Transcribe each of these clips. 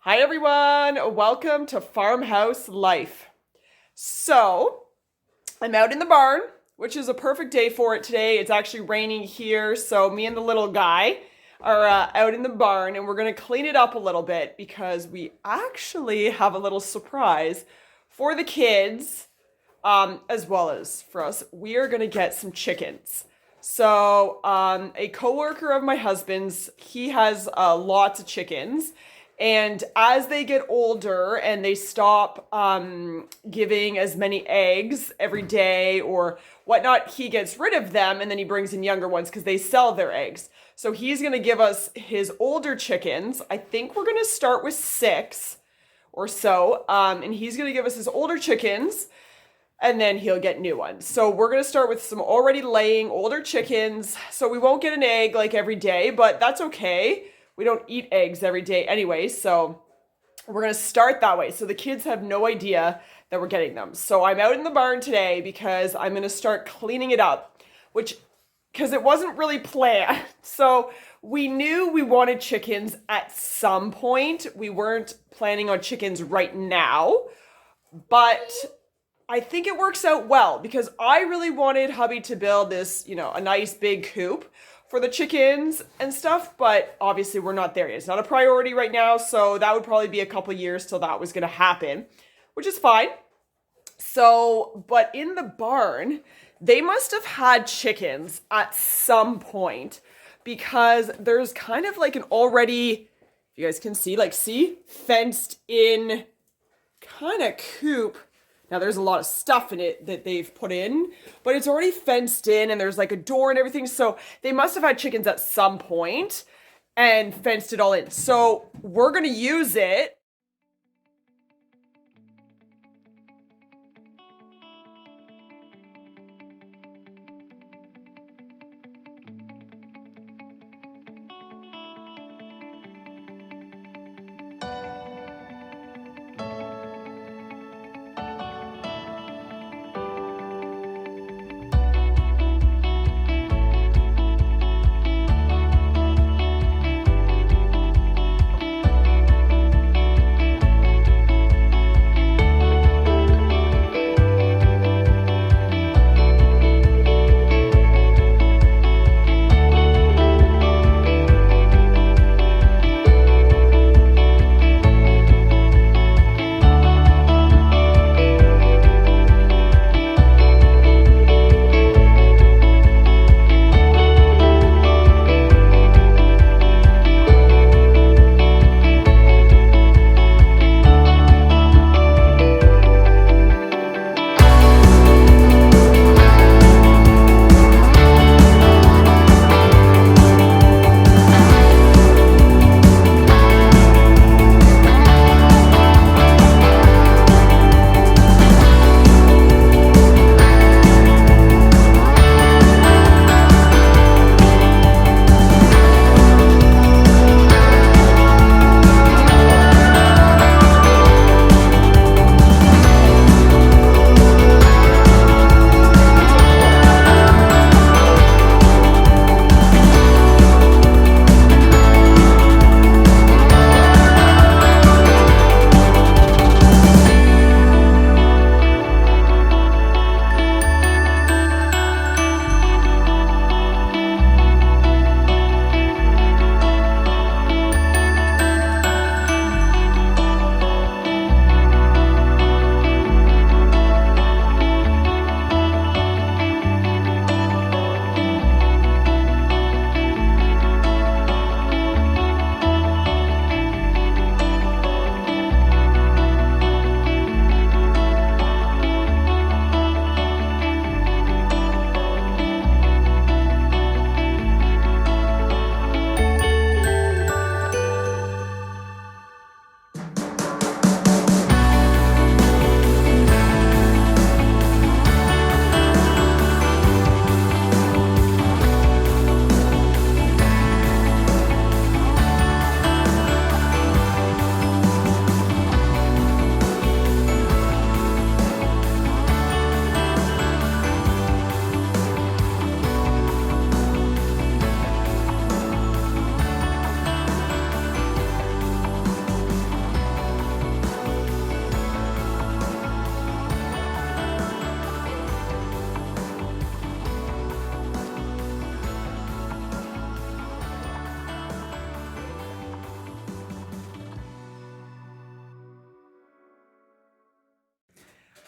Hi everyone, welcome to Farmhouse Life. So, I'm out in the barn, which is a perfect day for it today. It's actually raining here, so me and the little guy are out in the barn and we're gonna clean it up a little bit because we actually have a little surprise for the kids, as well as for us. We are gonna get some chickens. So, a coworker of my husband's, he has lots of chickens. And as they get older and they stop giving as many eggs every day or whatnot, he gets rid of them and then he brings in younger ones because they sell their eggs. So he's going to give us his older chickens. I think we're going to start with 6 or so. And he's going to give us his older chickens and then he'll get new ones. So we're going to start with some already laying older chickens. So we won't get an egg like every day, but that's okay. We don't eat eggs every day anyway, so we're going to start that way. So the kids have no idea that we're getting them. So I'm out in the barn today because I'm going to start cleaning it up, because it wasn't really planned. So we knew we wanted chickens at some point. We weren't planning on chickens right now, but I think it works out well because I really wanted hubby to build this, a nice big coop for the chickens and stuff, but obviously we're not there yet. It's not a priority right now, so that would probably be a couple years till that was gonna happen, which is fine. So, but in the barn, they must have had chickens at some point because there's kind of like an already, if you guys can see, fenced in kind of coop. Now there's a lot of stuff in it that they've put in, but it's already fenced in and there's like a door and everything. So they must have had chickens at some point and fenced it all in. So we're going to use it.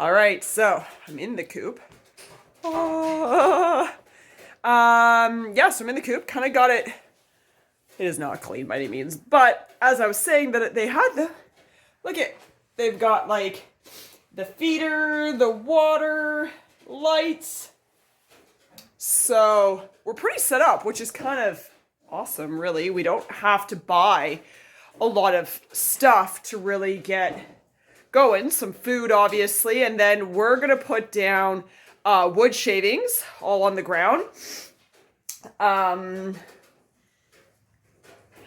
All right, so I'm in the coop. So I'm in the coop. Kind of got it. It is not clean by any means, but as I was saying, that they had they've got like the feeder, the water, lights. So we're pretty set up, which is kind of awesome, really. We don't have to buy a lot of stuff to really get going. Some food, obviously, and then we're gonna put down wood shavings all on the ground. And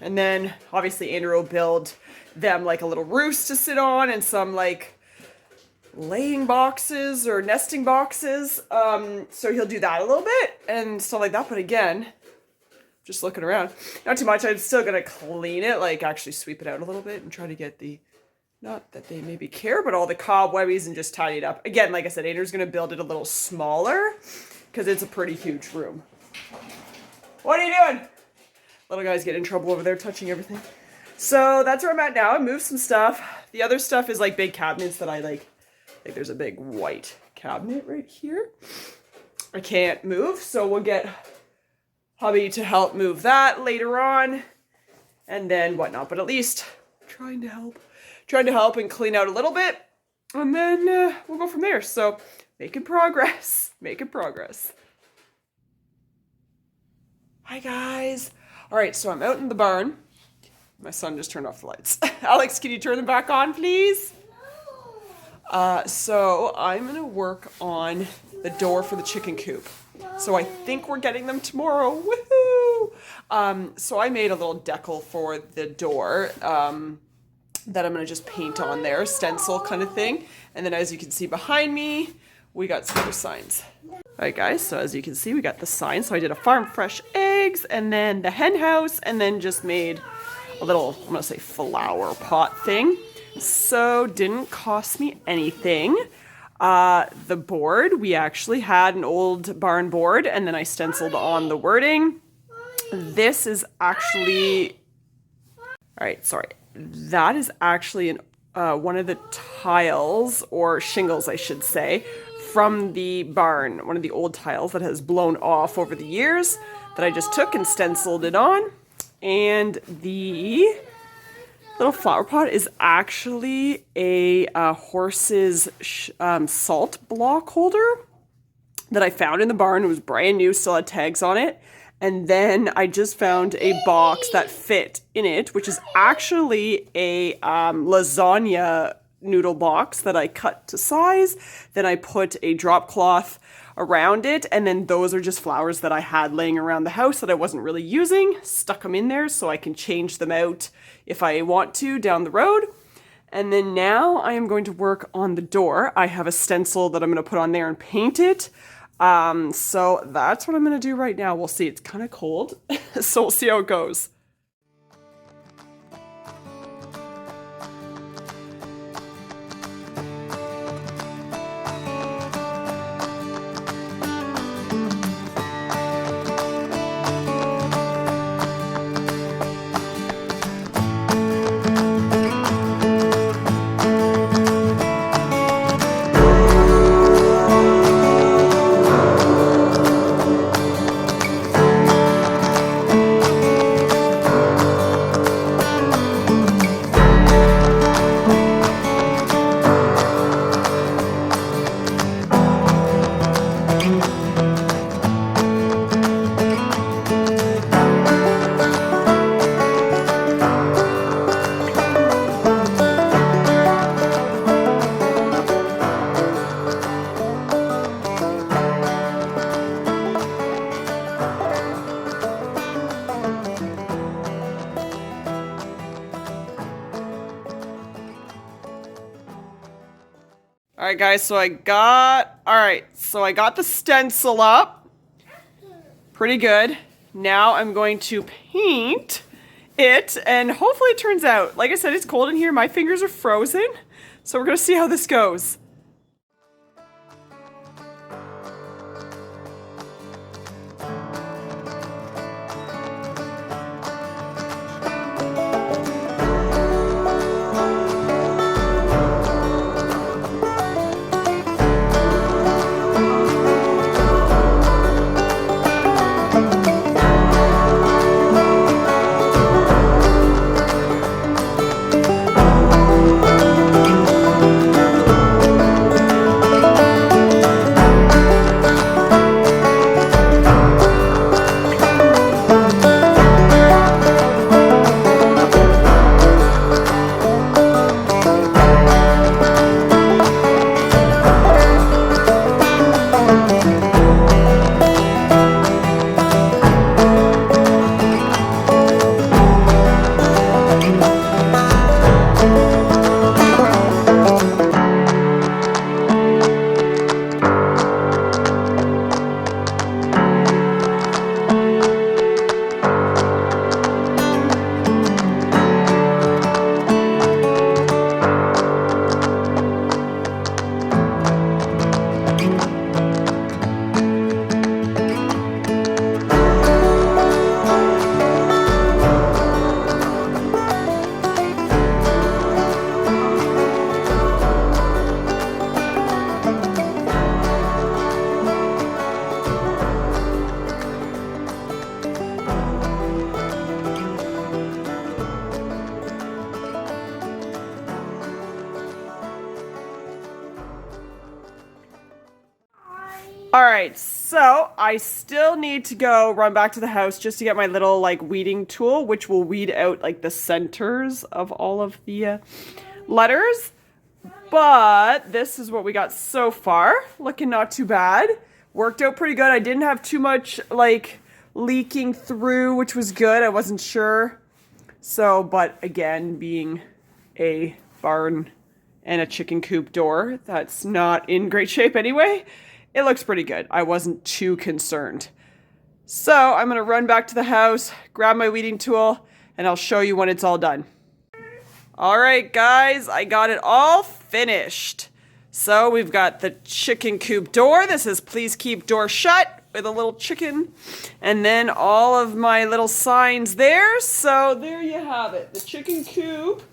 then obviously Andrew will build them like a little roost to sit on and some like laying boxes or nesting boxes. So he'll do that a little bit and stuff like that. But again, just looking around, not too much. I'm still gonna clean it, like actually sweep it out a little bit and try to get not that they maybe care, but all the cobwebbies and just tidy it up. Again, like I said, Andrew's gonna build it a little smaller because it's a pretty huge room. What are you doing? Little guys get in trouble over there touching everything. So that's where I'm at now. I moved some stuff. The other stuff is like big cabinets that I like there's a big white cabinet right here. I can't move, so we'll get hubby to help move that later on and then whatnot. But at least trying to help and clean out a little bit. And then we'll go from there. So making progress. Hi guys. All right, so I'm out in the barn. My son just turned off the lights. Alex, can you turn them back on, please? So I'm gonna work on the door for the chicken coop. So I think we're getting them tomorrow. Woohoo! So I made a little decal for the door that I'm gonna just paint on there, stencil kind of thing. And then as you can see behind me, we got some other signs. All right, guys, so as you can see, we got the sign. So I did a farm fresh eggs and then the hen house and then just made a little, I'm gonna say flower pot thing. So didn't cost me anything. The board, we actually had an old barn board and then I stenciled on the wording. This is actually, all right, sorry. That is actually one of the tiles or shingles, I should say, from the barn, one of the old tiles that has blown off over the years that I just took and stenciled it on. And the little flower pot is actually a horse's salt block holder that I found in the barn. It was brand new, still had tags on it. And then I just found a box that fit in it, which is actually a lasagna noodle box that I cut to size. Then I put a drop cloth around it, and then those are just flowers that I had laying around the house that I wasn't really using. Stuck them in there so I can change them out if I want to down the road. And then now I am going to work on the door. I have a stencil that I'm going to put on there and paint it. So that's what I'm going to do right now. We'll see. It's kind of cold, so we'll see how it goes. All right, guys, so I got the stencil up. Pretty good. Now I'm going to paint it, and hopefully it turns out. Like I said, it's cold in here. My fingers are frozen, so we're going to see how this goes. All right, so I still need to go run back to the house just to get my little like weeding tool, which will weed out like the centers of all of the letters. But this is what we got so far. Looking not too bad. Worked out pretty good. I didn't have too much like leaking through, which was good. I wasn't sure. So, but again, being a barn and a chicken coop door that's not in great shape anyway, it looks pretty good. I wasn't too concerned. So I'm gonna run back to the house, grab my weeding tool, and I'll show you when it's all done. All right, guys, I got it all finished. So we've got the chicken coop door. This is please keep door shut with a little chicken. And then all of my little signs there. So there you have it. The chicken coop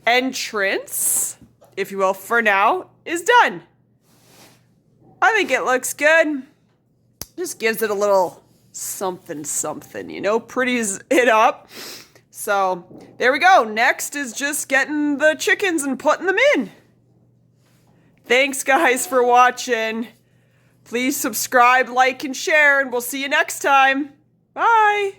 entrance, if you will, for now, is done. I think it looks good. Just gives it a little something, you know, pretties it up. So there we go. Next is just getting the chickens and putting them in. Thanks, guys, for watching. Please subscribe, like, and share, and we'll see you next time. Bye.